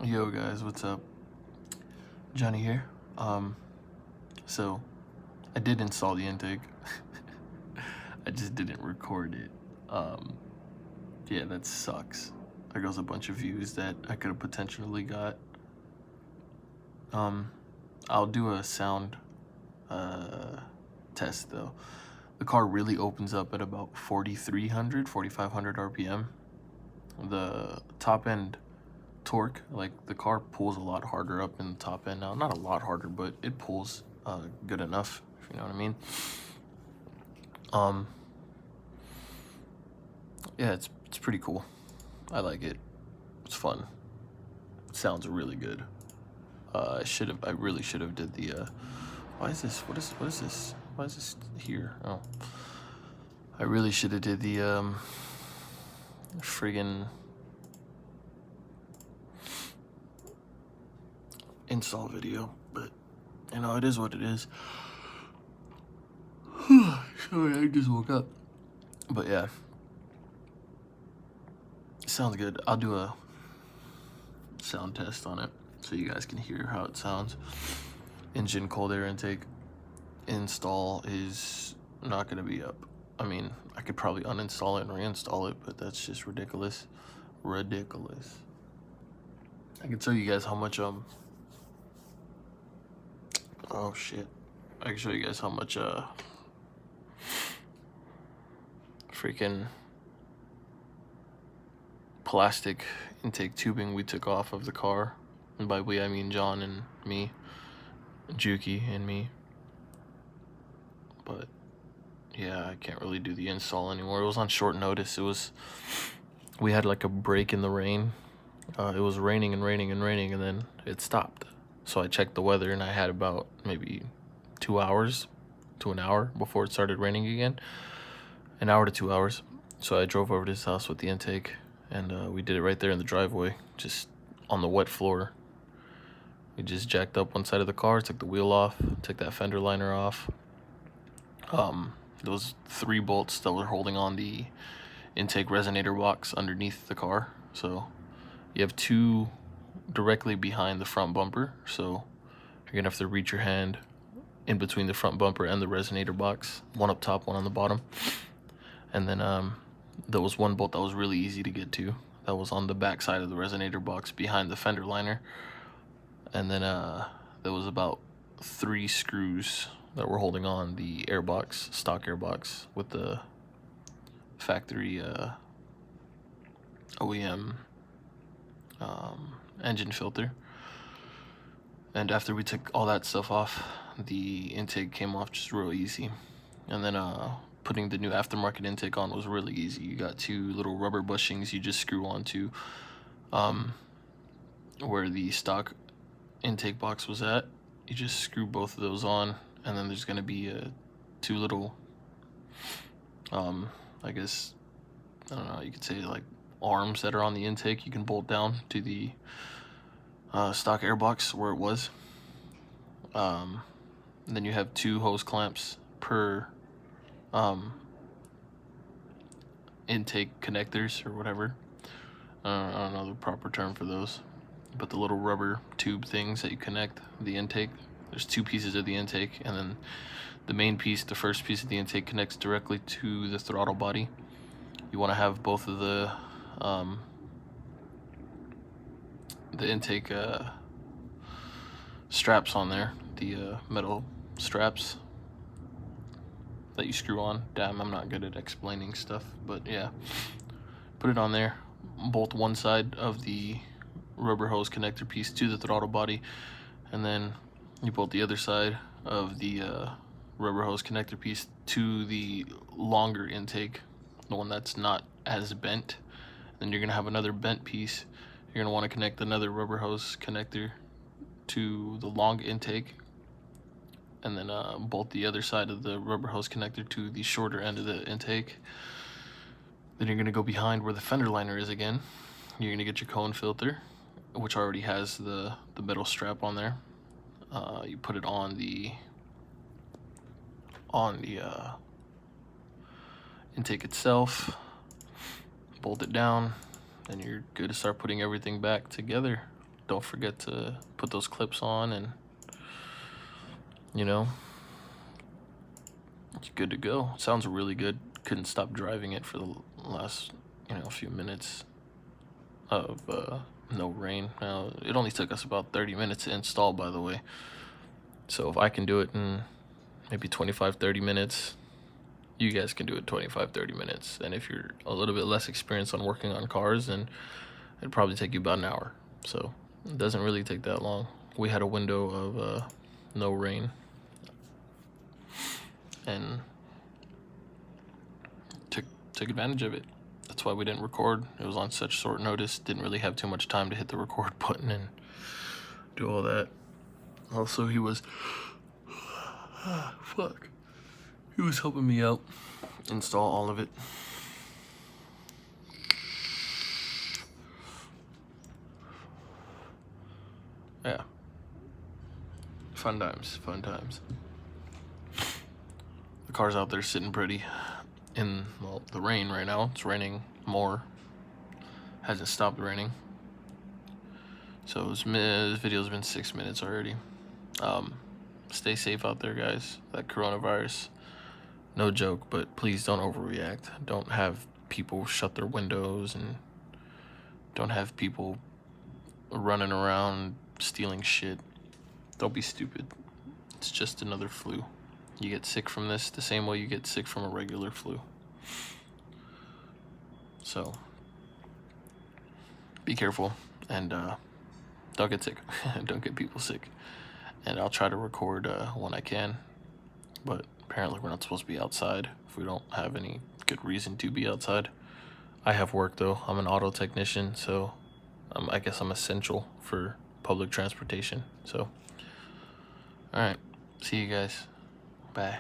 Yo guys, what's up? Johnny here. So I did install the intake. I just didn't record it. Yeah, that sucks. There goes a bunch of views that I could have potentially got. I'll do a sound test though. The car really opens up at about 4,300, 4,500 RPM. The top end torque, like the car pulls a lot harder up in the top end now. Not a lot harder, but it pulls good enough, if you know what I mean. Yeah, it's pretty cool. I like it. It's fun. It sounds really good. I really should have did the why is this? What is this? Why is this here? Oh. I really should have did the friggin' install video, but you know, it is what it is. Sorry, I just woke up. But yeah, sounds good. I'll do a sound test on it so you guys can hear how it sounds. Engine cold air intake install is not going to be up. I mean, I could probably uninstall it and reinstall it, but that's just ridiculous. Ridiculous. I can tell you guys how much oh shit. I can show you guys how much freaking plastic intake tubing we took off of the car. And by we I mean John and me, Juki and me. But yeah, I can't really do the install anymore. It was on short notice. We had like a break in the rain. It was raining and raining and raining, and then it stopped. So I checked the weather, and I had about maybe 2 hours to an hour before it started raining again. An hour to 2 hours. So I drove over to his house with the intake, and we did it right there in the driveway, just on the wet floor. We just jacked up one side of the car, took the wheel off, took that fender liner off. Those 3 bolts that were holding on the intake resonator box underneath the car. So you have 2 directly behind the front bumper, so you're gonna have to reach your hand in between the front bumper and the resonator box, one up top, one on the bottom. And then there was 1 bolt that was really easy to get to, that was on the back side of the resonator box behind the fender liner. And then there was about 3 screws that were holding on the airbox, stock airbox, with the factory OEM engine filter. And after we took all that stuff off, the intake came off just real easy. And then putting the new aftermarket intake on was really easy. You got 2 little rubber bushings you just screw onto where the stock intake box was at. You just screw both of those on, and then there's going to be 2 little I guess, I don't know, you could say like arms that are on the intake. You can bolt down to the stock airbox where it was. And then you have 2 hose clamps per intake connectors or whatever. I don't know the proper term for those, but the little rubber tube things that you connect the intake. There's 2 pieces of the intake, and then the main piece, the first piece of the intake, connects directly to the throttle body. You want to have both of the intake straps on there, the metal straps that you screw on. Damn, I'm not good at explaining stuff, but yeah. Put it on there, bolt one side of the rubber hose connector piece to the throttle body, and then you bolt the other side of the rubber hose connector piece to the longer intake, the one that's not as bent. Then you're gonna have another bent piece. You're gonna want to connect another rubber hose connector to the long intake, and then bolt the other side of the rubber hose connector to the shorter end of the intake. Then you're gonna go behind where the fender liner is again. You're gonna get your cone filter, which already has the metal strap on there. You put it on the intake itself, bolt it down, and you're good to start putting everything back together. don't forget to put those clips on, and you know, it's good to go. Sounds really good. Couldn't stop driving it for the last, few minutes of no rain. Now, it only took us about 30 minutes to install, by the way. So if I can do it in maybe 25-30 minutes, you guys can do it 25-30 minutes. And if you're a little bit less experienced on working on cars, then it'd probably take you about an hour. So it doesn't really take that long. We had a window of no rain, and took advantage of it. That's why we didn't record. It was on such short notice. Didn't really have too much time to hit the record button and do all that. Also, he was he was helping me out install all of it. Yeah, fun times. The car's out there sitting pretty in the rain right now. It's raining more. Hasn't stopped raining. So this video's been 6 minutes already. Stay safe out there, guys. That coronavirus, no joke, but please don't overreact. Don't have people shut their windows, and don't have people running around stealing shit. Don't be stupid. It's just another flu. You get sick from this the same way you get sick from a regular flu. So be careful, and don't get sick. Don't get people sick. And I'll try to record when I can, but apparently we're not supposed to be outside if we don't have any good reason to be outside. I have work though. I'm an auto technician, so I guess I'm essential for public transportation. So, all right, see you guys. Bye.